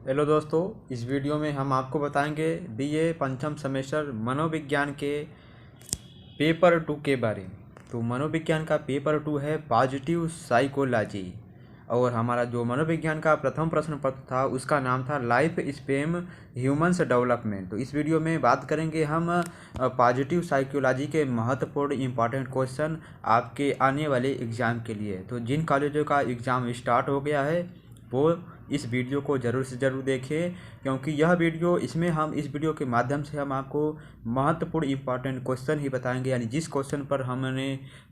Hello दोस्तों, इस video में हम आपको बताएंगे बीए पंचम सेमेस्टर मनोविज्ञान के पेपर 2 के बारे में। तो मनोविज्ञान का पेपर 2 है पॉजिटिव साइकोलॉजी, और हमारा जो मनोविज्ञान का प्रथम प्रश्न पत्र था उसका नाम था लाइफ स्पेम ह्यूमंस डेवलपमेंट। तो इस वीडियो में बात करेंगे हम पॉजिटिव साइकोलॉजी के महत्वपूर्ण इंपॉर्टेंट क्वेश्चन आपके आने वाले एग्ज़ाम के लिए। तो जिन कॉलेजों का एग्ज़ाम स्टार्ट हो गया है वो इस वीडियो को ज़रूर से ज़रूर देखें, क्योंकि यह वीडियो हम इस वीडियो के माध्यम से हम आपको महत्वपूर्ण इंपॉर्टेंट क्वेश्चन ही बताएंगे। यानी जिस क्वेश्चन पर हमने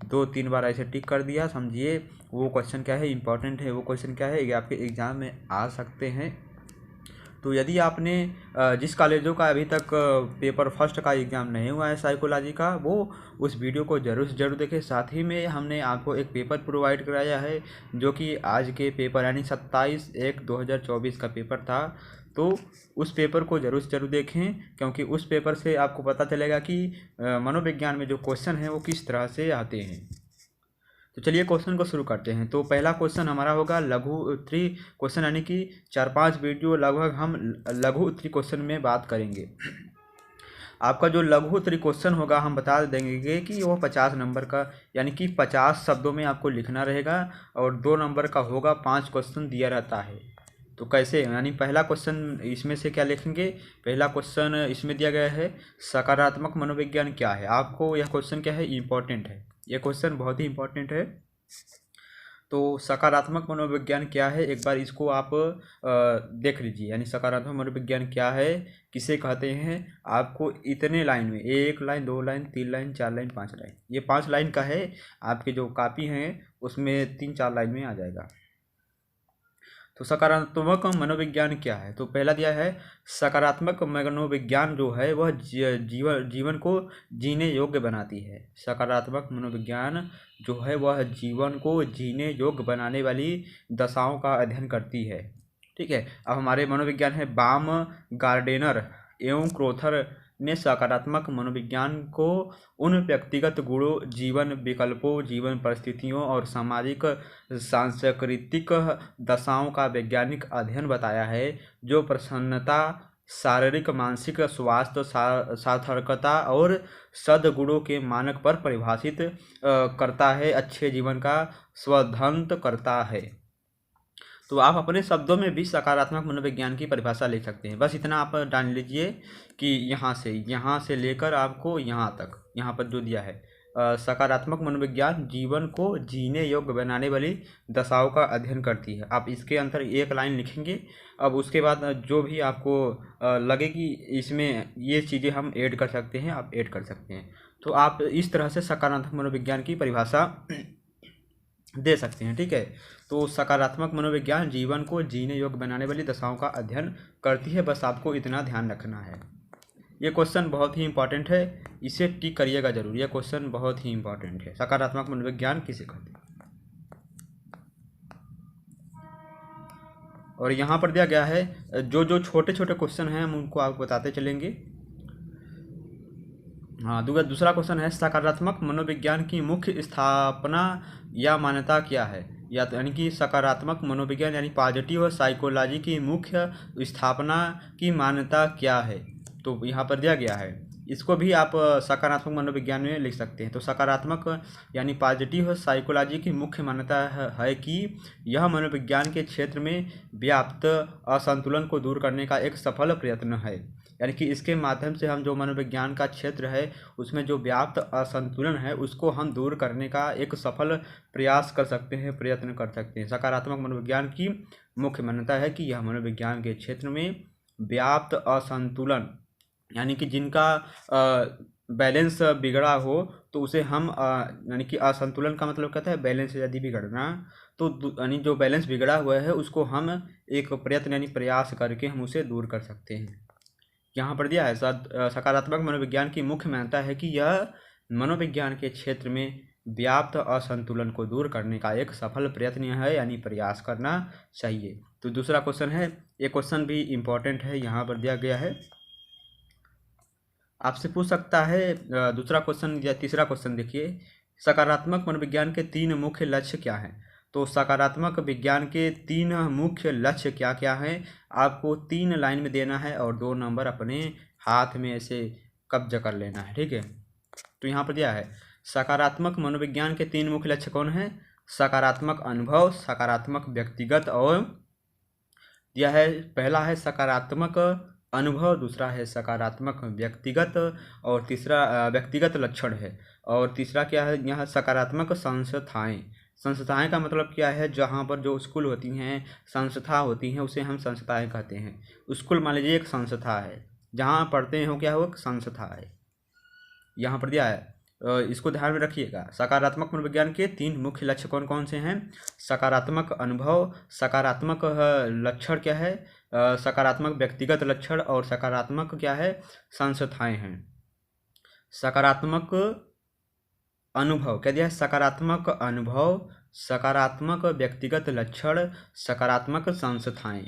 2-3 बार ऐसे टिक कर दिया, समझिए वो क्वेश्चन क्या है, इंपॉर्टेंट है वो क्वेश्चन क्या है, ये आपके एग्ज़ाम में आ सकते हैं। तो यदि आपने जिस कॉलेजों का अभी तक पेपर फर्स्ट का एग्ज़ाम नहीं हुआ है साइकोलॉजी का, वो उस वीडियो को ज़रूर से ज़रूर देखें। साथ ही में हमने आपको एक पेपर प्रोवाइड कराया है जो कि आज के पेपर यानी 27/1/2024 का पेपर था। तो उस पेपर को ज़रूर से ज़रूर देखें, क्योंकि उस पेपर से आपको पता चलेगा कि मनोविज्ञान में जो क्वेश्चन हैं वो किस तरह से आते हैं। तो चलिए क्वेश्चन को शुरू करते हैं। तो पहला क्वेश्चन हमारा होगा लघु उत्तरी क्वेश्चन, यानी कि 4-5 वीडियो लगभग हम लघु उत्तरी क्वेश्चन में बात करेंगे। आपका जो लघु उत्तरी क्वेश्चन होगा हम बता देंगे कि वो 50 नंबर का, यानी कि 50 शब्दों में आपको लिखना रहेगा, और 2 नंबर का होगा। 5 क्वेश्चन दिया रहता है। तो कैसे, यानी पहला क्वेश्चन इसमें से क्या लिखेंगे। पहला क्वेश्चन इसमें दिया गया है सकारात्मक मनोविज्ञान क्या है। आपको यह क्वेश्चन क्या है, इम्पोर्टेंट है, यह क्वेश्चन बहुत ही इम्पोर्टेंट है। तो सकारात्मक मनोविज्ञान क्या है, एक बार इसको आप देख लीजिए। यानी सकारात्मक मनोविज्ञान क्या है, किसे कहते हैं, आपको इतने लाइन में 1 line 2 line 3 line 4 line 5 line, ये 5 लाइन का है। आपके जो कॉपी हैं उसमें 3-4 लाइन में आ जाएगा। तो सकारात्मक मनोविज्ञान क्या है, तो पहला दिया है सकारात्मक मनोविज्ञान जो है वह जीवन को जीने योग्य बनाती है। सकारात्मक मनोविज्ञान जो है वह जीवन को जीने योग्य बनाने वाली दशाओं का अध्ययन करती है। ठीक है। अब हमारे मनोविज्ञान है बाम गार्डेनर एवं क्रोथर ने सकारात्मक मनोविज्ञान को उन व्यक्तिगत गुणों, जीवन विकल्पों, जीवन परिस्थितियों और सामाजिक सांस्कृतिक दशाओं का वैज्ञानिक अध्ययन बताया है जो प्रसन्नता, शारीरिक मानसिक स्वास्थ्य, सार्थकता और सद्गुणों के मानक पर परिभाषित करता है, अच्छे जीवन का स्वधंत करता है। तो आप अपने शब्दों में भी सकारात्मक मनोविज्ञान की परिभाषा लिख सकते हैं। बस इतना आप जान लीजिए कि यहाँ से लेकर आपको यहाँ तक, यहाँ पर जो दिया है सकारात्मक मनोविज्ञान जीवन को जीने योग्य बनाने वाली दशाओं का अध्ययन करती है। आप इसके अंदर एक लाइन लिखेंगे। अब उसके बाद जो भी आपको लगे कि इसमें ये चीज़ें हम ऐड कर सकते हैं, आप ऐड कर सकते हैं। तो आप इस तरह से सकारात्मक मनोविज्ञान की परिभाषा दे सकते हैं। ठीक है। तो सकारात्मक मनोविज्ञान जीवन को जीने योग्य बनाने वाली दशाओं का अध्ययन करती है। बस आपको इतना ध्यान रखना है। ये क्वेश्चन बहुत ही इंपॉर्टेंट है, इसे टिक करिएगा जरूर। यह क्वेश्चन बहुत ही इंपॉर्टेंट है, सकारात्मक मनोविज्ञान किसे कहते हैं। और यहाँ पर दिया गया है जो छोटे छोटे क्वेश्चन हैं हम उनको आपको बताते चलेंगे। हाँ, दूसरा क्वेश्चन है सकारात्मक मनोविज्ञान की मुख्य स्थापना या मान्यता क्या है। या तो यानी कि सकारात्मक मनोविज्ञान यानी पॉजिटिव साइकोलॉजी की मुख्य स्थापना की मान्यता क्या है। तो यहाँ पर दिया गया है, इसको भी आप सकारात्मक मनोविज्ञान में लिख सकते हैं। तो सकारात्मक यानी पॉजिटिव साइकोलॉजी की मुख्य मान्यता है कि यह मनोविज्ञान के क्षेत्र में व्याप्त असंतुलन को दूर करने का एक सफल प्रयत्न है। यानी कि इसके माध्यम से हम जो मनोविज्ञान का क्षेत्र है उसमें जो व्याप्त असंतुलन है उसको हम दूर करने का एक सफल प्रयास कर सकते हैं, प्रयत्न कर सकते हैं। सकारात्मक मनोविज्ञान की मुख्य मान्यता है कि यह मनोविज्ञान के क्षेत्र में व्याप्त असंतुलन, यानी कि जिनका बैलेंस बिगड़ा हो तो उसे हम यानी कि असंतुलन का मतलब कहता है बैलेंस यदि बिगड़ना, तो यानी जो बैलेंस बिगड़ा हुआ है उसको हम एक प्रयत्न यानी प्रयास करके हम उसे दूर कर सकते हैं। यहाँ पर दिया है सकारात्मक मनोविज्ञान की मुख्य मान्यता है कि यह मनोविज्ञान के क्षेत्र में व्याप्त असंतुलन को दूर करने का एक सफल प्रयत्न है, यानी प्रयास करना चाहिए। तो दूसरा क्वेश्चन है, ये क्वेश्चन भी इम्पोर्टेंट है, यहाँ पर दिया गया है, आपसे पूछ सकता है। दूसरा क्वेश्चन या तीसरा क्वेश्चन देखिए, सकारात्मक मनोविज्ञान के 3 मुख्य लक्ष्य क्या हैं। तो सकारात्मक विज्ञान के 3 मुख्य लक्ष्य क्या क्या हैं, आपको 3 लाइन में देना है और 2 नंबर अपने हाथ में ऐसे कब्जा कर लेना है, ठीक है। तो यहाँ पर दिया है सकारात्मक मनोविज्ञान के 3 मुख्य लक्ष्य कौन है, सकारात्मक अनुभव, सकारात्मक व्यक्तिगत और दिया है पहला है सकारात्मक अनुभव, दूसरा है सकारात्मक व्यक्तिगत और तीसरा व्यक्तिगत लक्षण है, और तीसरा क्या है यहाँ सकारात्मक संस्थाएं। संस्थाएं का मतलब क्या है, जहाँ पर जो स्कूल होती हैं, संस्था होती हैं, उसे हम संस्थाएं कहते हैं। स्कूल मान लीजिए एक संस्था है, जहाँ पढ़ते हैं वो क्या हो, संस्था है। यहाँ पर दिया है, इसको ध्यान में रखिएगा। सकारात्मक मनोविज्ञान के 3 मुख्य लक्ष्य कौन कौन से हैं, सकारात्मक अनुभव, सकारात्मक लक्षण क्या है, सकारात्मक व्यक्तिगत लक्षण, और सकारात्मक क्या है, संस्थाएं हैं। सकारात्मक अनुभव क्या दिया है, सकारात्मक अनुभव, सकारात्मक व्यक्तिगत लक्षण, सकारात्मक संस्थाएं,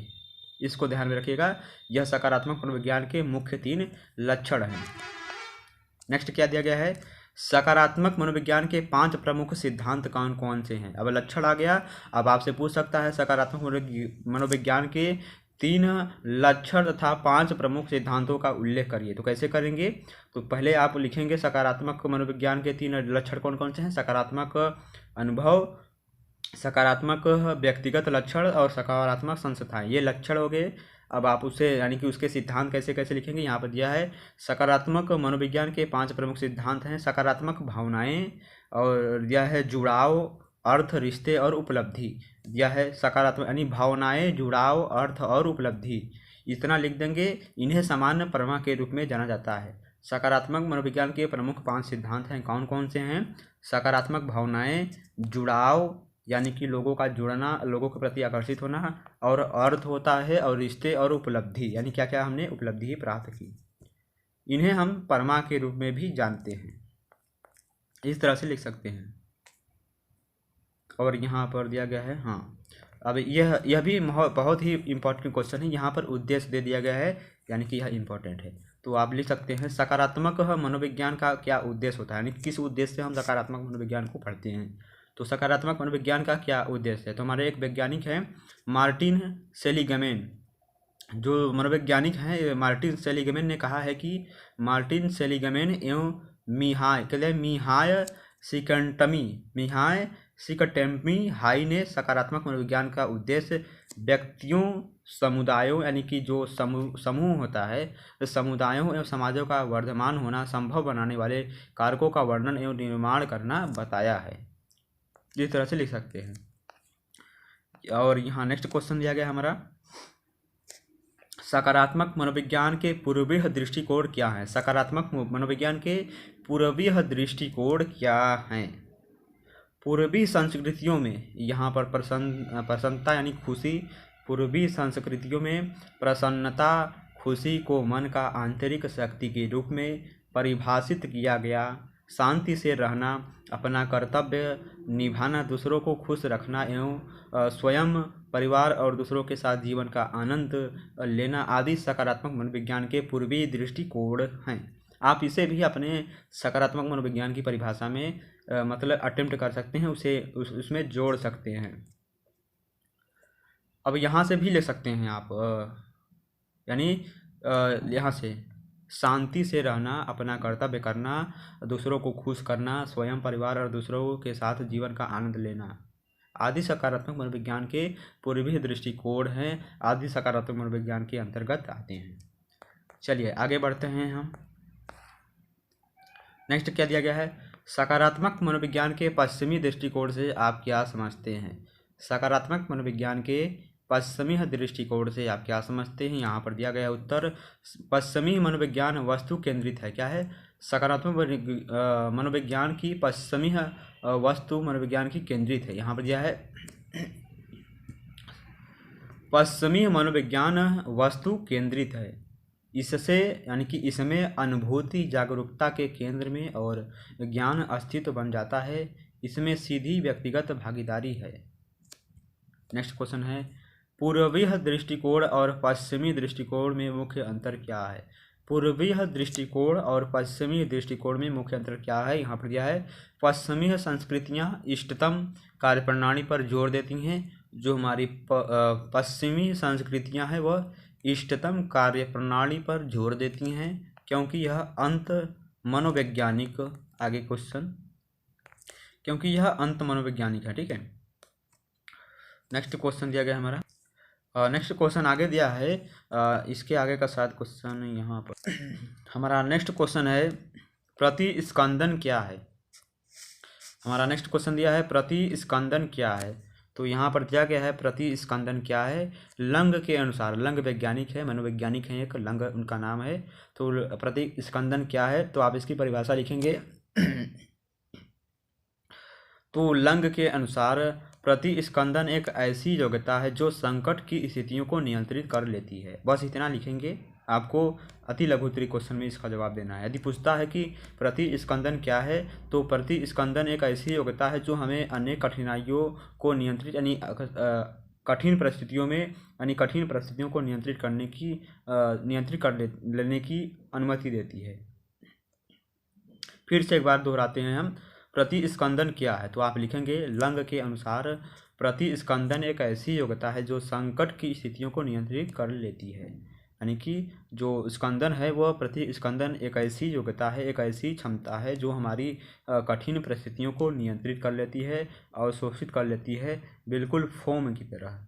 इसको ध्यान में रखिएगा। यह सकारात्मक मनोविज्ञान के मुख्य 3 लक्षण हैं। नेक्स्ट क्या दिया गया है, सकारात्मक मनोविज्ञान के 5 प्रमुख सिद्धांत कौन कौन से हैं। अब लक्षण आ गया, अब आपसे पूछ सकता है सकारात्मक मनोविज्ञान के 3 लक्षण तथा 5 प्रमुख सिद्धांतों का उल्लेख करिए। तो कैसे करेंगे, तो पहले आप लिखेंगे सकारात्मक मनोविज्ञान के 3 लक्षण कौन कौन से हैं, सकारात्मक अनुभव, सकारात्मक व्यक्तिगत लक्षण और सकारात्मक संस्थाएं, ये लक्षण हो गए। अब आप उसे यानी कि उसके सिद्धांत कैसे कैसे लिखेंगे, यहाँ पर दिया है सकारात्मक मनोविज्ञान के 5 प्रमुख सिद्धांत हैं, सकारात्मक भावनाएं, और दिया है जुड़ाव, अर्थ, रिश्ते और उपलब्धि। दिया है सकारात्मक यानी भावनाएं, जुड़ाव, अर्थ और उपलब्धि, इतना लिख देंगे। इन्हें सामान्य प्रमा के रूप में जाना जाता है। सकारात्मक मनोविज्ञान के प्रमुख 5 सिद्धांत हैं, कौन कौन से हैं, सकारात्मक भावनाएं, जुड़ाव यानी कि लोगों का जुड़ना, लोगों के प्रति आकर्षित होना, और अर्थ होता है, और रिश्ते और उपलब्धि यानी क्या क्या हमने उपलब्धि प्राप्त की। इन्हें हम परमा के रूप में भी जानते हैं, इस तरह से लिख सकते हैं। और यहाँ पर दिया गया है, हाँ अब यह भी बहुत ही इम्पोर्टेंट क्वेश्चन है। यहाँ पर उद्देश्य दे दिया गया है, यानी कि यह इम्पोर्टेंट है। तो आप लिख सकते हैं सकारात्मक मनोविज्ञान का क्या उद्देश्य होता है, यानी किस उद्देश्य से हम सकारात्मक मनोविज्ञान को पढ़ते हैं। तो सकारात्मक मनोविज्ञान का क्या उद्देश्य है, तो हमारे एक वैज्ञानिक हैं मार्टिन सेलिगमैन, जो मनोवैज्ञानिक हैं मार्टिन सेलिगमैन ने कहा है कि मार्टिन सेलिगमैन एवं मिहाय सिकटमी हाई ने सकारात्मक मनोविज्ञान का उद्देश्य व्यक्तियों, समुदायों यानी कि जो समूह होता है, समुदायों एवं समाजों का वर्धमान होना संभव बनाने वाले कारकों का वर्णन एवं निर्माण करना बताया है। इस तरह से लिख सकते हैं। और यहाँ नेक्स्ट क्वेश्चन दिया गया हमारा, सकारात्मक मनोविज्ञान के पूर्वीय दृष्टिकोण क्या है। सकारात्मक मनोविज्ञान के पूर्वीय दृष्टिकोण क्या हैं। पूर्वी संस्कृतियों में यहाँ पर प्रसन्नता यानी खुशी, पूर्वी संस्कृतियों में प्रसन्नता, खुशी को मन का आंतरिक शक्ति के रूप में परिभाषित किया गया। शांति से रहना, अपना कर्तव्य निभाना, दूसरों को खुश रखना एवं स्वयं, परिवार और दूसरों के साथ जीवन का आनंद लेना आदि सकारात्मक मनोविज्ञान के पूर्वी दृष्टिकोण हैं। आप इसे भी अपने सकारात्मक मनोविज्ञान की परिभाषा में मतलब अटेम्प्ट कर सकते हैं, उसे उसमें जोड़ सकते हैं। अब यहाँ से भी ले सकते हैं आप, यानी यहाँ से शांति से रहना, अपना कर्तव्य करना, दूसरों को खुश करना, स्वयं, परिवार और दूसरों के साथ जीवन का आनंद लेना आदि सकारात्मक मनोविज्ञान के पूर्वी दृष्टिकोण हैं, आदि सकारात्मक मनोविज्ञान के अंतर्गत आते हैं। चलिए आगे बढ़ते हैं हम। नेक्स्ट क्या दिया गया है, सकारात्मक मनोविज्ञान के पश्चिमी दृष्टिकोण से आप क्या समझते हैं। सकारात्मक मनोविज्ञान के पश्चिमी दृष्टिकोण से आप क्या समझते हैं। यहाँ पर दिया गया उत्तर, पश्चिमी मनोविज्ञान वस्तु केंद्रित है। क्या है, सकारात्मक मनोविज्ञान की पश्चिमी वस्तु मनोविज्ञान की केंद्रित है। यहाँ पर दिया है पश्चिमी मनोविज्ञान वस्तु केंद्रित है, इससे यानी कि इसमें अनुभूति जागरूकता के केंद्र में और ज्ञान अस्तित्व बन जाता है, इसमें सीधी व्यक्तिगत भागीदारी है। नेक्स्ट क्वेश्चन है, पूर्वीय दृष्टिकोण और पश्चिमी दृष्टिकोण में मुख्य अंतर क्या है। पूर्वीय दृष्टिकोण और पश्चिमी दृष्टिकोण में मुख्य अंतर क्या है। यहाँ पर दिया है पश्चिमी संस्कृतियाँ इष्टतम कार्यप्रणाली पर जोर देती हैं। जो हमारी पश्चिमी संस्कृतियां हैं वह इष्टतम कार्यप्रणाली पर जोर देती हैं, क्योंकि यह अंत मनोवैज्ञानिक, आगे क्वेश्चन, क्योंकि यह अंत मनोवैज्ञानिक है। ठीक है, नेक्स्ट क्वेश्चन दिया गया हमारा, नेक्स्ट क्वेश्चन आगे दिया है, इसके आगे का शायद क्वेश्चन यहाँ पर हमारा नेक्स्ट क्वेश्चन है प्रतिस्कंदन क्या है। हमारा नेक्स्ट क्वेश्चन दिया है प्रतिस्कंदन क्या है। तो यहाँ पर दिया गया है प्रतिस्कंदन क्या है। लंग के अनुसार, लंग वैज्ञानिक है, मनोवैज्ञानिक है, एक लंग उनका नाम है। तो प्रतिस्कंदन क्या है, तो आप इसकी परिभाषा लिखेंगे। तो लंग के अनुसार प्रतिस्कंदन एक ऐसी योग्यता है जो संकट की स्थितियों को नियंत्रित कर लेती है। बस इतना लिखेंगे, आपको अति लघु उत्तरीय क्वेश्चन में इसका जवाब देना है। यदि पूछता है कि प्रतिस्कंदन क्या है, तो प्रतिस्कंदन एक ऐसी योग्यता है जो हमें अन्य कठिनाइयों को नियंत्रित, यानी कठिन परिस्थितियों में, यानी कठिन परिस्थितियों को नियंत्रित कर लेने की अनुमति देती है। फिर से एक बार दोहराते हैं हम, प्रतिस्कंदन क्या है। तो आप लिखेंगे लंग के अनुसार प्रतिस्कंदन एक ऐसी योग्यता है जो संकट की स्थितियों को नियंत्रित कर लेती है। यानी कि जो स्कंदन है वह प्रतिस्कंदन एक ऐसी योग्यता है, एक ऐसी क्षमता है जो हमारी कठिन परिस्थितियों को नियंत्रित कर लेती है, अवशोषित कर लेती है, बिल्कुल फोम की तरह।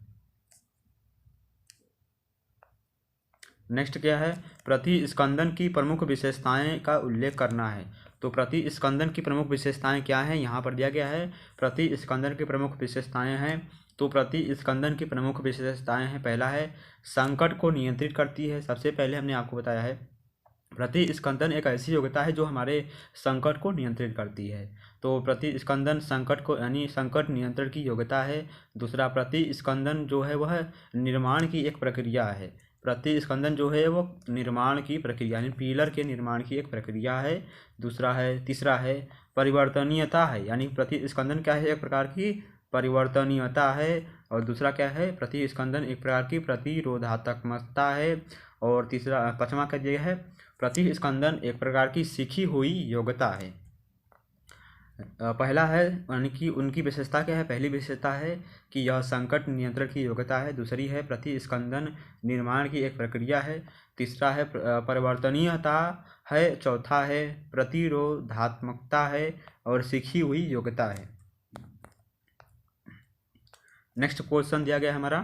नेक्स्ट क्या है, प्रतिस्कंदन की प्रमुख विशेषताएं का उल्लेख करना है। तो प्रतिस्कंदन की प्रमुख विशेषताएं क्या हैं, यहाँ पर दिया गया है। प्रतिस्कंदन की प्रमुख विशेषताएं हैं, तो प्रतिस्कंदन की प्रमुख विशेषताएं हैं, पहला है संकट को नियंत्रित करती है। सबसे पहले हमने आपको बताया है प्रतिस्कंदन एक ऐसी योग्यता है जो हमारे संकट को नियंत्रित करती है। तो प्रतिस्कंदन संकट को, यानी संकट नियंत्रण की योग्यता है। दूसरा, प्रतिस्कंदन जो है वह निर्माण की एक प्रक्रिया है। प्रतिस्कंदन जो है वो निर्माण की प्रक्रिया, यानी पिलर के निर्माण की एक प्रक्रिया है। तीसरा है परिवर्तनीयता है, यानी प्रतिस्कंदन क्या है, एक प्रकार की परिवर्तनीयता है। और दूसरा क्या है, प्रतिस्कंदन एक प्रकार की प्रतिरोधात्मकता है। और तीसरा, पांचवा क्या दिया है, प्रतिस्कंदन एक प्रकार की सीखी हुई योग्यता है। पहला है, यानी कि उनकी विशेषता क्या है, पहली विशेषता है कि यह संकट नियंत्रण की योग्यता है। दूसरी है प्रतिस्कंदन निर्माण की एक प्रक्रिया है। तीसरा है परिवर्तनीयता है। चौथा है प्रतिरोधात्मकता है। और सीखी हुई योग्यता है। नेक्स्ट क्वेश्चन दिया गया हमारा,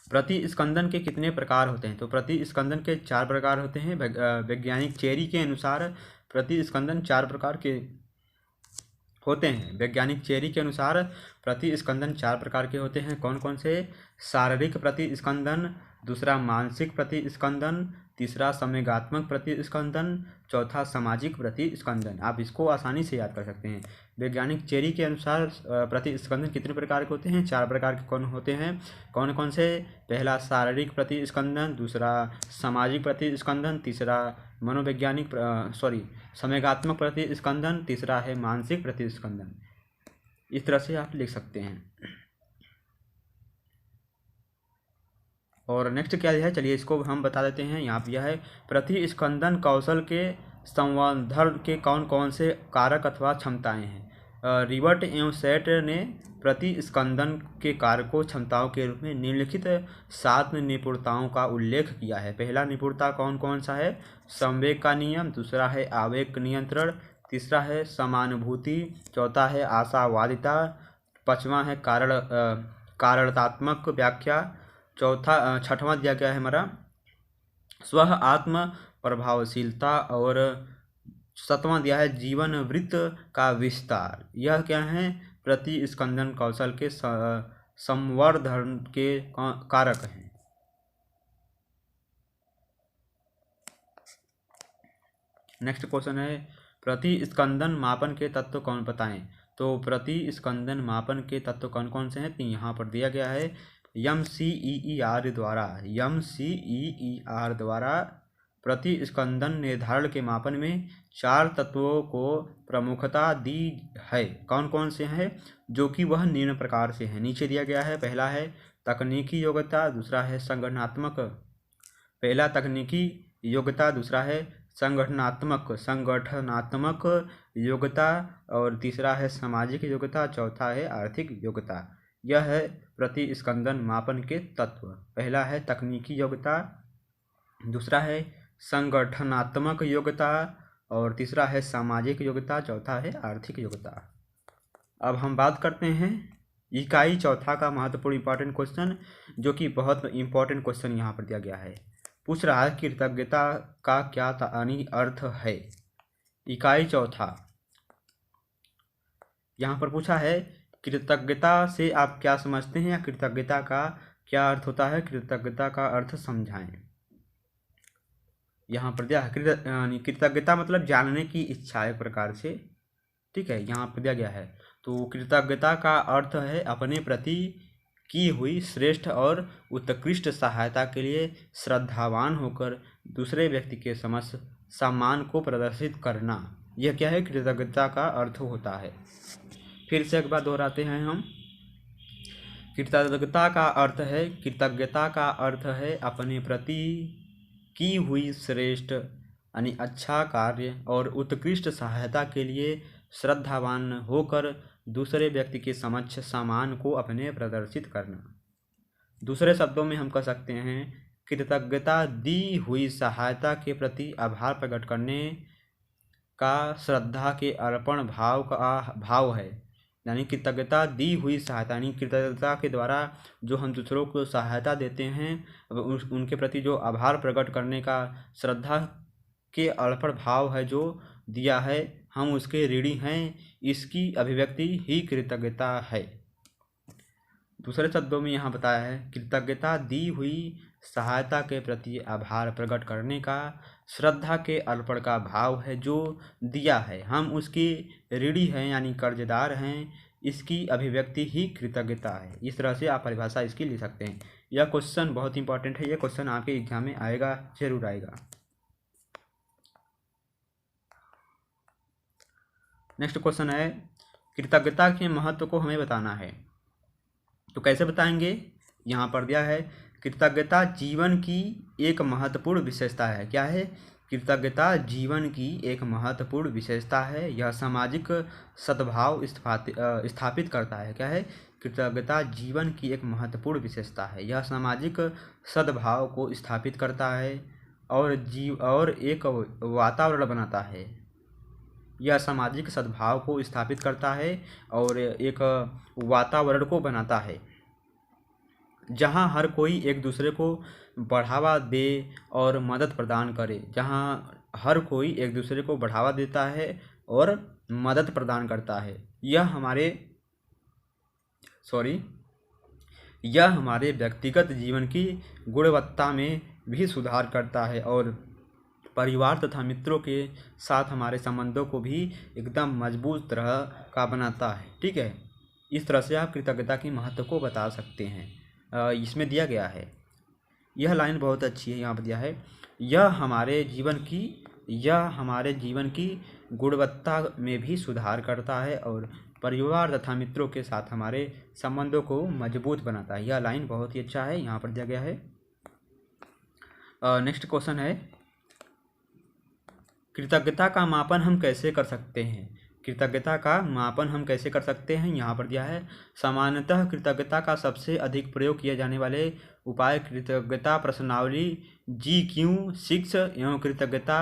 प्रतिस्कंदन के कितने प्रकार होते हैं। तो प्रतिस्कंदन के 4 प्रकार होते हैं। वैज्ञानिक चेरी के अनुसार प्रतिस्कंदन 4 प्रकार के होते हैं। वैज्ञानिक चेरी के अनुसार प्रतिस्कंदन 4 प्रकार के होते हैं। कौन कौन से, शारीरिक प्रतिस्कंदन, दूसरा मानसिक प्रतिस्कंदन, तीसरा संवेगात्मक प्रतिस्कंदन, चौथा सामाजिक प्रतिस्कंदन। आप इसको आसानी से याद कर सकते हैं। वैज्ञानिक चेरी के अनुसार प्रतिस्कंदन कितने प्रकार के होते हैं, 4 प्रकार के कौन होते हैं, कौन कौन से, पहला शारीरिक प्रतिस्कंदन, दूसरा सामाजिक प्रतिस्कंदन, तीसरा संवेगात्मक प्रतिस्कंदन, तीसरा है मानसिक प्रतिस्कंदन। इस तरह से आप लिख सकते हैं। और नेक्स्ट क्या है, चलिए इसको हम बता देते हैं। यहाँ पर यह है, प्रतिस्कंदन कौशल के संवर्धन के कौन कौन से कारक अथवा क्षमताएं हैं। रिवर्ट एवं सेट ने प्रतिस्कंदन के कारकों क्षमताओं के रूप में निम्नलिखित 7 निपुणताओं का उल्लेख किया है। पहला निपुणता कौन कौन सा है, संवेग का नियम। दूसरा है आवेग नियंत्रण। तीसरा है समानुभूति। चौथा है आशावादिता। पांचवा है कारणात्मक व्याख्या। छठवां दिया गया है हमारा स्व आत्म प्रभावशीलता। और 7वां दिया है जीवन वृत्त का विस्तार। यह क्या है, प्रतिस्कंदन कौशल के संवर्धन के कारक हैं। नेक्स्ट क्वेश्चन है, प्रतिस्कंदन मापन के तत्व कौन बताएं। तो प्रतिस्कंदन मापन के तत्व कौन कौन से हैं, तो यहाँ पर दिया गया है MCEER द्वारा प्रतिस्कंदन निर्धारण के मापन में 4 तत्वों को प्रमुखता दी है। कौन कौन से हैं, जो कि वह निम्न प्रकार से हैं, नीचे दिया गया है। पहला है तकनीकी योग्यता, दूसरा है संगठनात्मक, पहला तकनीकी योग्यता, दूसरा है संगठनात्मक योग्यता, और तीसरा है सामाजिक योग्यता, चौथा है आर्थिक योग्यता। यह है प्रतिस्पंदन मापन के तत्व। पहला है तकनीकी योग्यता, दूसरा है संगठनात्मक योग्यता, और तीसरा है सामाजिक योग्यता, चौथा है आर्थिक योग्यता। अब हम बात करते हैं इकाई चौथा का महत्वपूर्ण इंपॉर्टेंट क्वेश्चन, जो कि बहुत इंपॉर्टेंट क्वेश्चन यहाँ पर दिया गया है। पूछ रहा है कृतज्ञता का क्या अर्थ है। इकाई चौथा यहाँ पर पूछा है कृतज्ञता से आप क्या समझते हैं, या कृतज्ञता का क्या अर्थ होता है, कृतज्ञता का अर्थ समझाएं। यहाँ पर दिया है कृतज्ञता मतलब जानने की इच्छा एक प्रकार से, ठीक है, यहाँ पर दिया गया है। तो कृतज्ञता का अर्थ है अपने प्रति की हुई श्रेष्ठ और उत्कृष्ट सहायता के लिए श्रद्धावान होकर दूसरे व्यक्ति के समक्ष सम्मान को प्रदर्शित करना। यह क्या है, कृतज्ञता का अर्थ होता है। फिर से एक बार दोहराते हैं हम। कृतज्ञता का अर्थ है अपने प्रति की हुई श्रेष्ठ यानी अच्छा कार्य और उत्कृष्ट सहायता के लिए श्रद्धावान होकर दूसरे व्यक्ति के समक्ष सम्मान को अपने प्रदर्शित करना। दूसरे शब्दों में हम कह सकते हैं कृतज्ञता दी हुई सहायता के प्रति आभार प्रकट करने का श्रद्धा के अर्पण भाव का भाव है। यानी कृतज्ञता दी हुई सहायता, यानी कृतज्ञता के द्वारा जो हम दूसरों को सहायता देते हैं उनके प्रति जो आभार प्रकट करने का श्रद्धा के अर्पण भाव है जो दिया है, हम उसके ऋणी हैं, इसकी अभिव्यक्ति ही कृतज्ञता है। दूसरे शब्दों में यहाँ बताया है कृतज्ञता दी हुई सहायता के प्रति आभार प्रकट करने का श्रद्धा के अर्पण का भाव है जो दिया है, हम उसके ऋणी हैं यानी कर्जदार हैं, इसकी अभिव्यक्ति ही कृतज्ञता है। इस तरह से आप परिभाषा इसकी लिख सकते हैं। यह क्वेश्चन बहुत इंपॉर्टेंट है, यह क्वेश्चन आपके एग्जाम में आएगा, जरूर आएगा। नेक्स्ट क्वेश्चन है कृतज्ञता के महत्व को हमें बताना है। तो कैसे बताएंगे, यहाँ पर दिया है कृतज्ञता जीवन की एक महत्वपूर्ण विशेषता है। क्या है, कृतज्ञता जीवन की एक महत्वपूर्ण विशेषता है। यह सामाजिक सद्भाव स्थापित करता है। क्या है, कृतज्ञता जीवन की एक महत्वपूर्ण विशेषता है। यह सामाजिक सद्भाव को स्थापित करता है और एक वातावरण बनाता है। यह सामाजिक सद्भाव को स्थापित करता है और एक वातावरण को बनाता है जहां हर कोई एक दूसरे को बढ़ावा दे और मदद प्रदान करे। जहां हर कोई एक दूसरे को बढ़ावा देता है और मदद प्रदान करता है। यह हमारे व्यक्तिगत जीवन की गुणवत्ता में भी सुधार करता है और परिवार तथा मित्रों के साथ हमारे संबंधों को भी एकदम मजबूत तरह का बनाता है। ठीक है, इस तरह से आप कृतज्ञता की महत्व को बता सकते हैं। इसमें दिया गया है, यह लाइन बहुत अच्छी है। यहाँ पर दिया है यह हमारे जीवन की गुणवत्ता में भी सुधार करता है और परिवार तथा मित्रों के साथ हमारे संबंधों को मजबूत बनाता है। यह लाइन बहुत ही अच्छा है, यहाँ पर दिया गया है। नेक्स्ट क्वेश्चन है कृतज्ञता का मापन हम कैसे कर सकते हैं। कृतज्ञता का मापन हम कैसे कर सकते हैं, यहाँ पर दिया है सामान्यतः कृतज्ञता का सबसे अधिक प्रयोग किए जाने वाले उपाय कृतज्ञता प्रश्नावली GQ6 एवं कृतज्ञता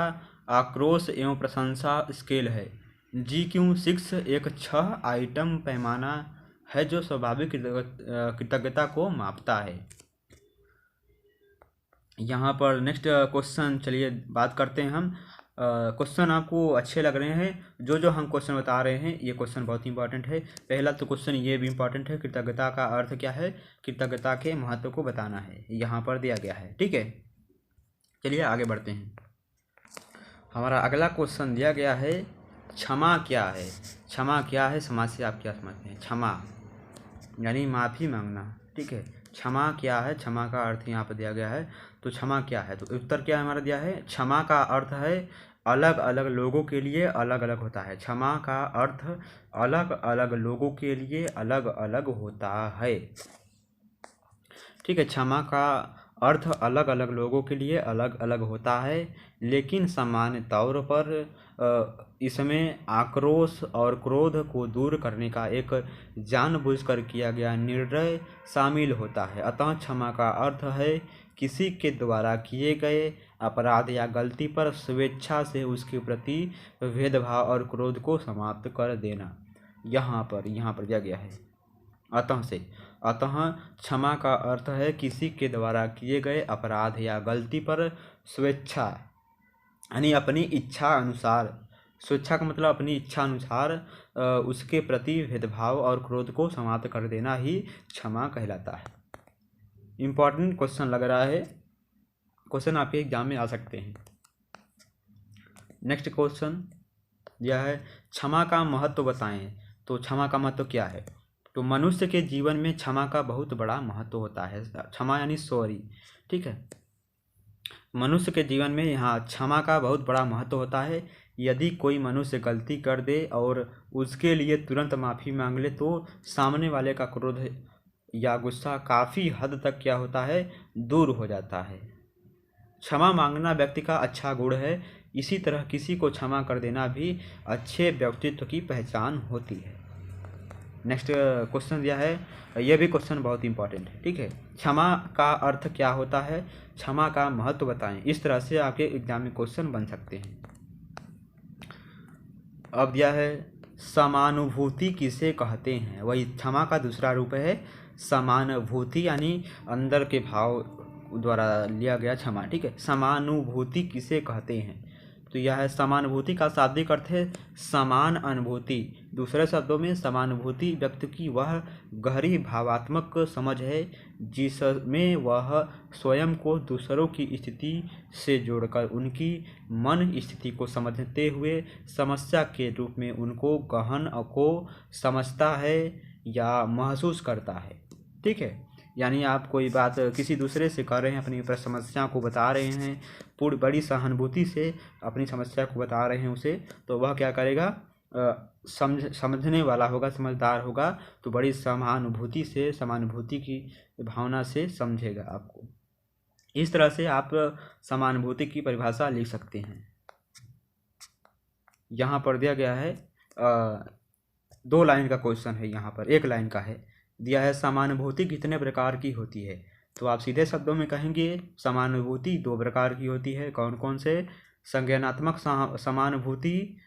आक्रोश एवं प्रशंसा स्केल है। GQ6 एक 6 आइटम पैमाना है जो स्वाभाविक कृतज्ञता को मापता है। यहाँ पर नेक्स्ट क्वेश्चन चलिए बात करते हैं हम। क्वेश्चन आपको अच्छे लग रहे हैं, जो हम क्वेश्चन बता रहे हैं ये क्वेश्चन बहुत इंपॉर्टेंट है। पहला तो क्वेश्चन ये भी इंपॉर्टेंट है, कृतज्ञता का अर्थ क्या है, कृतज्ञता के महत्व को बताना है, यहाँ पर दिया गया है। ठीक है, चलिए आगे बढ़ते हैं। हमारा अगला क्वेश्चन दिया गया है क्षमा क्या है। क्षमा क्या है, समाज से आप क्या समझते हैं। क्षमा यानी माफ़ी मांगना। ठीक है, क्षमा क्या है, क्षमा का अर्थ यहाँ पर दिया गया है। तो क्षमा क्या है, तो उत्तर क्या हमारा दिया है, क्षमा का अर्थ है अलग अलग लोगों के लिए अलग अलग होता है। क्षमा का अर्थ अलग अलग लोगों के लिए अलग अलग होता है। ठीक है, क्षमा का अर्थ अलग अलग लोगों के लिए अलग अलग होता है। लेकिन सामान्य तौर पर इसमें आक्रोश और क्रोध को दूर करने का एक जानबूझकर किया गया निर्णय शामिल होता है। अतः क्षमा का अर्थ है किसी के द्वारा किए गए अपराध या गलती पर स्वेच्छा से उसके प्रति भेदभाव और क्रोध को समाप्त कर देना। यहाँ पर दिया गया है अतः क्षमा का अर्थ है किसी के द्वारा किए गए अपराध या गलती पर स्वेच्छा यानी अपनी इच्छा अनुसार, स्वेच्छा का मतलब अपनी इच्छा अनुसार उसके प्रति भेदभाव और क्रोध को समाप्त कर देना ही क्षमा कहलाता है। इम्पॉर्टेंट क्वेश्चन लग रहा है, क्वेश्चन आपके एग्जाम में आ सकते हैं। नेक्स्ट क्वेश्चन यह है क्षमा का महत्व बताएं। तो क्षमा का महत्व क्या है? तो मनुष्य के जीवन में क्षमा का बहुत बड़ा महत्व होता है। क्षमा यानी सॉरी, ठीक है। मनुष्य के जीवन में यहाँ क्षमा का बहुत बड़ा महत्व होता है। यदि कोई मनुष्य गलती कर दे और उसके लिए तुरंत माफ़ी मांग ले तो सामने वाले का क्रोध या गुस्सा काफ़ी हद तक क्या होता है, दूर हो जाता है। क्षमा मांगना व्यक्ति का अच्छा गुण है। इसी तरह किसी को क्षमा कर देना भी अच्छे व्यक्तित्व की पहचान होती है। नेक्स्ट क्वेश्चन दिया है, यह भी क्वेश्चन बहुत इंपॉर्टेंट है, ठीक है। क्षमा का अर्थ क्या होता है, क्षमा का महत्व बताएं। इस तरह से आपके एग्जाम में क्वेश्चन बन सकते हैं। अब दिया है समानुभूति किसे कहते हैं। वही क्षमा का दूसरा रूप है समानुभूति, यानी अंदर के भाव द्वारा लिया गया क्षमा, ठीक है। समानुभूति किसे कहते हैं? तो यह है समानुभूति का शाब्दिक अर्थ है समान अनुभूति। दूसरे शब्दों में समानुभूति व्यक्ति की वह गहरी भावात्मक समझ है जिसमें वह स्वयं को दूसरों की स्थिति से जोड़कर उनकी मन स्थिति को समझते हुए समस्या के रूप में उनको गहन को समझता है या महसूस करता है, ठीक है। यानी आप कोई बात किसी दूसरे से कर रहे हैं, अपनी समस्या को बता रहे हैं, पूरी बड़ी सहानुभूति से अपनी समस्या को बता रहे हैं उसे, तो वह क्या करेगा, समझने वाला होगा, समझदार होगा, तो बड़ी समानुभूति से, समानुभूति की भावना से समझेगा आपको। इस तरह से आप समानुभूति की परिभाषा लिख सकते हैं। यहाँ पर दिया गया है 2 लाइन का क्वेश्चन है, यहाँ पर 1 लाइन का है। दिया है समानुभूति कितने प्रकार की होती है। तो आप सीधे शब्दों में कहेंगे समानुभूति 2 प्रकार की होती है। कौन कौन से? संज्ञानात्मक समानुभूति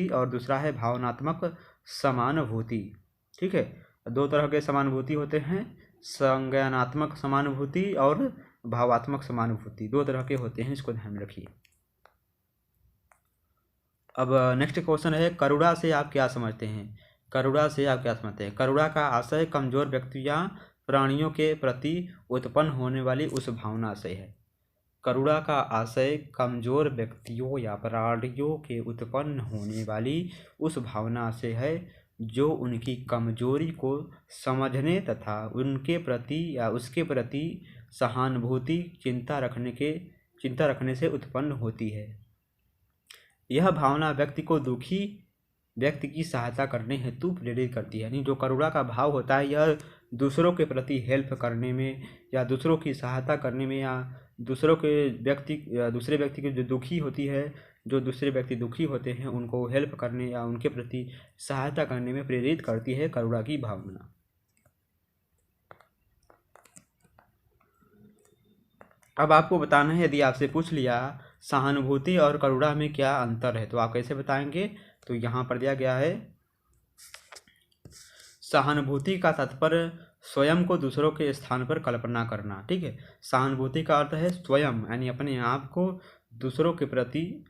और दूसरा है भावनात्मक समानुभूति, ठीक है। 2 तरह के समानुभूति होते हैं, संज्ञानात्मक समानुभूति और भावात्मक समानुभूति, 2 तरह के होते हैं, इसको ध्यान में रखिए। अब नेक्स्ट क्वेश्चन है करुणा से आप क्या समझते हैं। करुणा से आप क्या समझते हैं? करुणा का आशय कमजोर व्यक्ति या प्राणियों के प्रति उत्पन्न होने वाली उस भावना से है। करुणा का आशय कमजोर व्यक्तियों या प्राणियों के उत्पन्न होने वाली उस भावना से है जो उनकी कमजोरी को समझने तथा उनके प्रति या उसके प्रति सहानुभूति चिंता रखने से उत्पन्न होती है। यह भावना व्यक्ति को दुखी व्यक्ति की सहायता करने हेतु प्रेरित करती है। यानी जो करुणा का भाव होता है यह दूसरों के प्रति हेल्प करने में या दूसरों की सहायता करने में या दूसरे व्यक्ति की जो दुखी होती है, जो दूसरे व्यक्ति दुखी होते हैं उनको हेल्प करने या उनके प्रति सहायता करने में प्रेरित करती है करुणा की भावना। अब आपको बताना है, यदि आपसे पूछ लिया सहानुभूति और करुणा में क्या अंतर है तो आप कैसे बताएंगे। तो यहाँ पर दिया गया है सहानुभूति का तात्पर्य स्वयं को दूसरों के स्थान पर कल्पना करना, ठीक है। सहानुभूति का अर्थ है स्वयं, यानी अपने आप को दूसरों के प्रति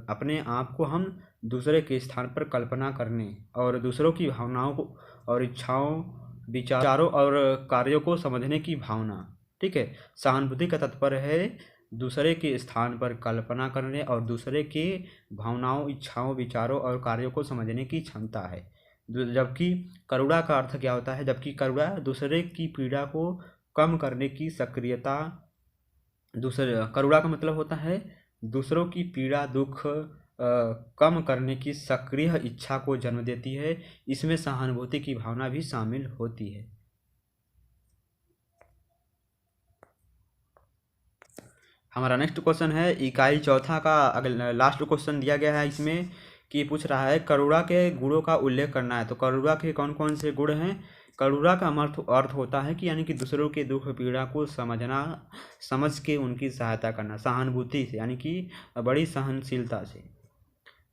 अपने आप को हम दूसरे के स्थान पर कल्पना करने और दूसरों की भावनाओं को और इच्छाओं, विचारों और कार्यों को समझने की भावना, ठीक है। सहानुभूति का तात्पर्य है दूसरे के स्थान पर कल्पना करने और दूसरे के भावनाओं, इच्छाओं, विचारों और कार्यों को समझने की क्षमता है। जबकि करुणा का अर्थ क्या होता है? जबकि करुणा दूसरे की पीड़ा को कम करने की सक्रियता, करुणा का मतलब होता है दूसरों की पीड़ा, दुख कम करने की सक्रिय इच्छा को जन्म देती है। इसमें सहानुभूति की भावना भी शामिल होती है। हमारा नेक्स्ट क्वेश्चन है इकाई चौथा का अगला लास्ट क्वेश्चन दिया गया है इसमें कि पूछ रहा है करुणा के गुणों का उल्लेख करना है। तो करुणा के कौन कौन से गुण हैं। करुणा का अर्थ होता है कि यानी कि दूसरों के दुख पीड़ा को समझ के उनकी सहायता करना, सहानुभूति से यानी कि बड़ी सहनशीलता से।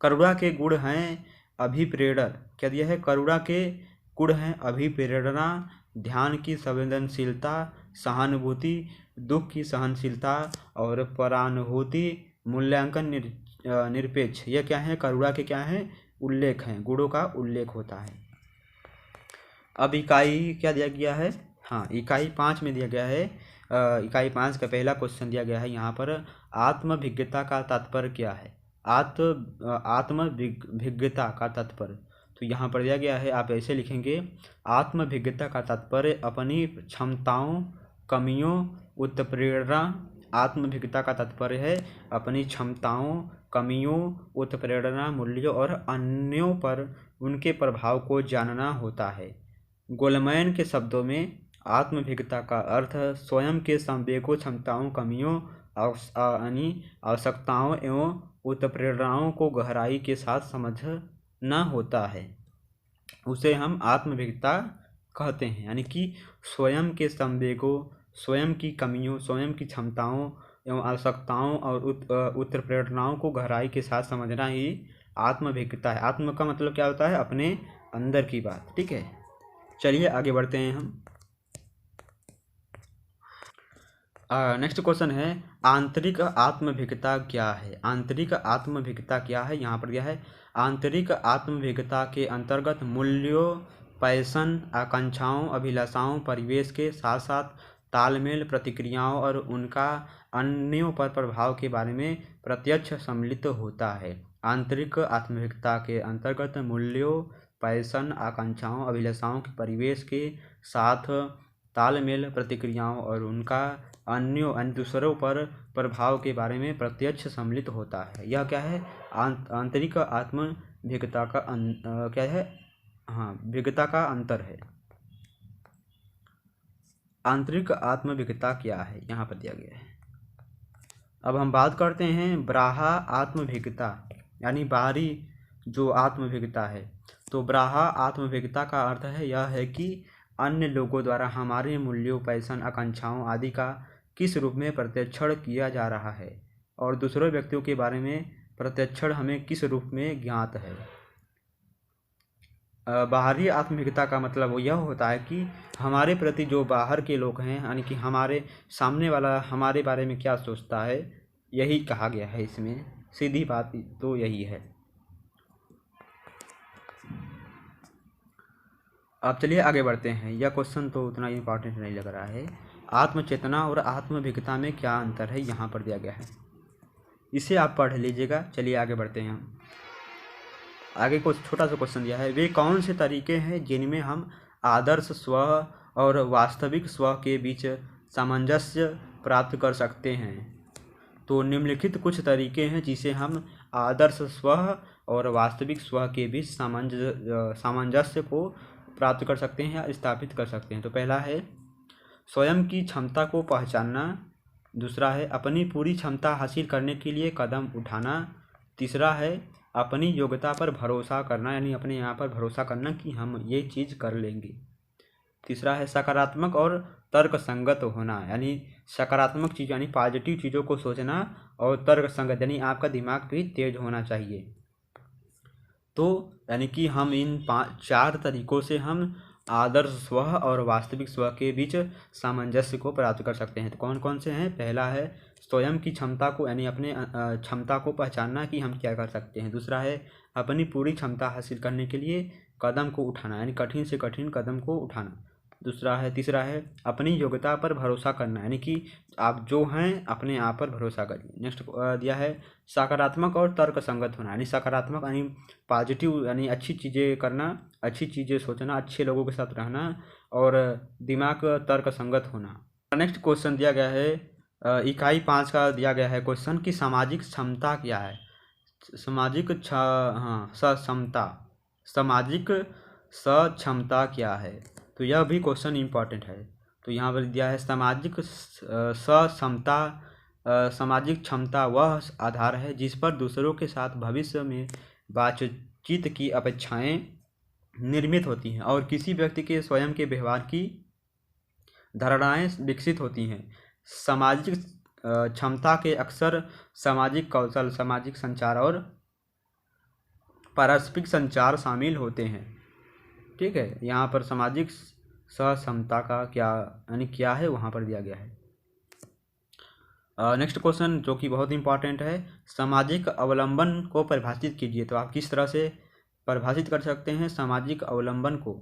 करुणा के गुण हैं अभिप्रेरण, क्या दिया है, करुणा के गुण हैं अभिप्रेरणा, ध्यान की संवेदनशीलता, सहानुभूति, दुख की सहनशीलता और परानुभूति, मूल्यांकन निरपेक्ष। यह क्या है, करुणा के क्या है, उल्लेख हैं, गुणों का उल्लेख होता है। अब इकाई क्या दिया गया है, हाँ इकाई 5 में दिया गया है। इकाई 5 का पहला क्वेश्चन दिया गया है यहाँ पर, आत्मभिज्ञता का तात्पर्य क्या है। आत्मभिज्ञता का तात्पर्य, तो यहाँ पर दिया गया है, आप ऐसे लिखेंगे, आत्मभिज्ञता का तात्पर्य अपनी क्षमताओं, कमियों, उत्प्रेरणा। आत्मभिज्ञता का तात्पर्य है अपनी क्षमताओं, कमियों, उत्प्रेरणा, मूल्यों और अन्यों पर उनके प्रभाव को जानना होता है। गोलमैन के शब्दों में आत्मभिज्ञता का अर्थ स्वयं के संवेगों, क्षमताओं, कमियों, आवश्यकताओं एवं उत्प्रेरणाओं को गहराई के साथ समझना होता है। उसे हम आत्मभिज्ञता कहते हैं, यानी कि स्वयं के संवेगों, स्वयं की कमियों, स्वयं की क्षमताओं एवं आवश्यकताओं और उत्प्रेरणाओं को गहराई के साथ समझना ही आत्मभिज्ञता है। आत्म का मतलब क्या होता है, अपने अंदर की बात। ठीक है, चलिए आगे बढ़ते हैं हम। नेक्स्ट क्वेश्चन है, आंतरिक आत्मभिज्ञता क्या है। आंतरिक आत्मभिज्ञता क्या है, यहाँ पर क्या है, आंतरिक आत्मभिज्ञता के अंतर्गत मूल्यों, पैशन, आकांक्षाओं, अभिलाषाओं, परिवेश के साथ साथ तालमेल, प्रतिक्रियाओं और उनका अन्यों पर प्रभाव के बारे में प्रत्यक्ष सम्मिलित होता है। आंतरिक आत्मभिज्ञता के अंतर्गत मूल्यों, पैशन, आकांक्षाओं, अभिलाषाओं के परिवेश के साथ तालमेल, प्रतिक्रियाओं और उनका अन्यों दूसरों पर प्रभाव के बारे में प्रत्यक्ष सम्मिलित होता है। यह क्या है, आंतरिक आत्मभिज्ञता का क्या है, हाँ भिज्ञता का अंतर है। आंतरिक आत्मभिज्ञता क्या है, यहाँ पर दिया गया है। अब हम बात करते हैं बाह्य आत्मभिज्ञता, यानी बाहरी जो आत्मभिज्ञता है। तो बाह्य आत्मभिज्ञता का अर्थ है, यह है कि अन्य लोगों द्वारा हमारे मूल्यों, पैशन, आकांक्षाओं आदि का किस रूप में प्रत्यक्षण किया जा रहा है और दूसरों व्यक्तियों के बारे में प्रत्यक्षण हमें किस रूप में ज्ञात है। बाहरी आत्मभिज्ञता का मतलब यह होता है कि हमारे प्रति जो बाहर के लोग हैं, यानी कि हमारे सामने वाला हमारे बारे में क्या सोचता है, यही कहा गया है इसमें। सीधी बात तो यही है। अब चलिए आगे बढ़ते हैं। यह क्वेश्चन तो उतना इम्पोर्टेंट नहीं लग रहा है। आत्मचेतना और आत्मभिज्ञता में क्या अंतर है, यहाँ पर दिया गया है, इसे आप पढ़ लीजिएगा। चलिए आगे बढ़ते हैं हम। आगे कुछ छोटा सा क्वेश्चन दिया है, वे कौन से तरीके हैं जिनमें हम आदर्श स्व और वास्तविक स्व के बीच सामंजस्य प्राप्त कर सकते हैं। तो निम्नलिखित कुछ तरीके हैं जिसे हम आदर्श स्व और वास्तविक स्व के बीच सामंजस्य को प्राप्त कर सकते हैं या स्थापित कर सकते हैं। तो पहला है स्वयं की क्षमता को पहचानना, दूसरा है अपनी पूरी क्षमता हासिल करने के लिए कदम उठाना, तीसरा है अपनी योग्यता पर भरोसा करना, यानी अपने यहाँ पर भरोसा करना कि हम ये चीज़ कर लेंगे, तीसरा है सकारात्मक और तर्क संगत होना, यानी सकारात्मक चीज़ यानी पॉजिटिव चीज़ों को सोचना और तर्क संगत यानी आपका दिमाग भी तेज होना चाहिए। तो यानी कि हम इन 4 तरीकों से हम आदर्श स्व और वास्तविक स्व के बीच सामंजस्य को प्राप्त कर सकते हैं। तो कौन कौन से हैं, पहला है स्वयं की क्षमता को यानी अपने क्षमता को पहचानना कि हम क्या कर सकते हैं, दूसरा है अपनी पूरी क्षमता हासिल करने के लिए कदम को उठाना यानी कठिन से कठिन कदम को उठाना, तीसरा है अपनी योग्यता पर भरोसा करना यानी कि आप जो हैं अपने आप पर भरोसा करिए। नेक्स्ट दिया है सकारात्मक और तर्क संगत होना, यानी सकारात्मक यानी पॉजिटिव यानी अच्छी चीज़ें करना, अच्छी चीज़ें सोचना, अच्छे लोगों के साथ रहना और दिमाग तर्क संगत होना। नेक्स्ट क्वेश्चन दिया गया है इकाई 5 का दिया गया है क्वेश्चन कि सामाजिक क्षमता क्या है। सामाजिक सामाजिक सक्षमता क्या है, तो यह भी क्वेश्चन इम्पॉर्टेंट है। तो यहाँ पर दिया है सामाजिक सक्षमता सामाजिक क्षमता वह आधार है जिस पर दूसरों के साथ भविष्य में बातचीत की अपेक्षाएं निर्मित होती हैं और किसी व्यक्ति के स्वयं के व्यवहार की धारणाएं विकसित होती हैं। सामाजिक क्षमता के अक्सर सामाजिक कौशल, सामाजिक संचार और पारस्परिक संचार शामिल होते हैं। ठीक है, यहाँ पर सामाजिक क्षमता का क्या यानी क्या है वहाँ पर दिया गया है। नेक्स्ट क्वेश्चन जो कि बहुत इंपॉर्टेंट है, सामाजिक अवलंबन को परिभाषित कीजिए। तो आप किस तरह से परिभाषित कर सकते हैं सामाजिक अवलंबन को?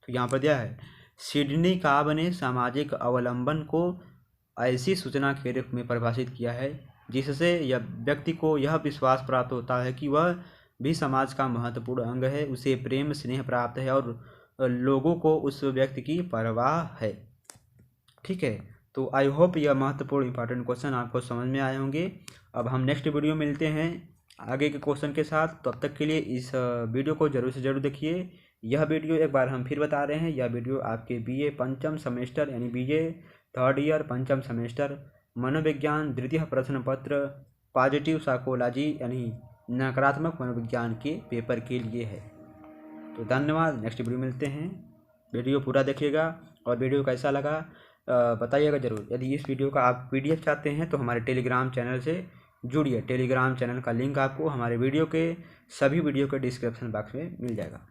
तो यहाँ पर दिया है, सिडनी काब ने सामाजिक अवलंबन को ऐसी सूचना के रूप में परिभाषित किया है जिससे यह व्यक्ति को यह विश्वास प्राप्त होता है कि वह भी समाज का महत्वपूर्ण अंग है, उसे प्रेम स्नेह प्राप्त है और लोगों को उस व्यक्ति की परवाह है। ठीक है, तो आई होप यह महत्वपूर्ण इंपॉर्टेंट क्वेश्चन आपको समझ में आए होंगे। अब हम नेक्स्ट वीडियो में मिलते हैं आगे के क्वेश्चन के साथ। तब तक के लिए इस वीडियो को जरूर से जरूर देखिए। यह वीडियो एक बार हम फिर बता रहे हैं, यह वीडियो आपके बीए पंचम सेमेस्टर यानी बीए थर्ड ईयर पंचम सेमेस्टर मनोविज्ञान द्वितीय प्रश्न पत्र पॉजिटिव साइकोलॉजी यानी नकारात्मक मनोविज्ञान के पेपर के लिए है। तो धन्यवाद, नेक्स्ट वीडियो मिलते हैं। वीडियो पूरा देखिएगा और वीडियो कैसा लगा बताइएगा ज़रूर। यदि इस वीडियो का आप PDF चाहते हैं तो हमारे टेलीग्राम चैनल से जुड़िए। टेलीग्राम चैनल का लिंक आपको हमारे वीडियो के सभी वीडियो के डिस्क्रिप्शन बॉक्स में मिल जाएगा।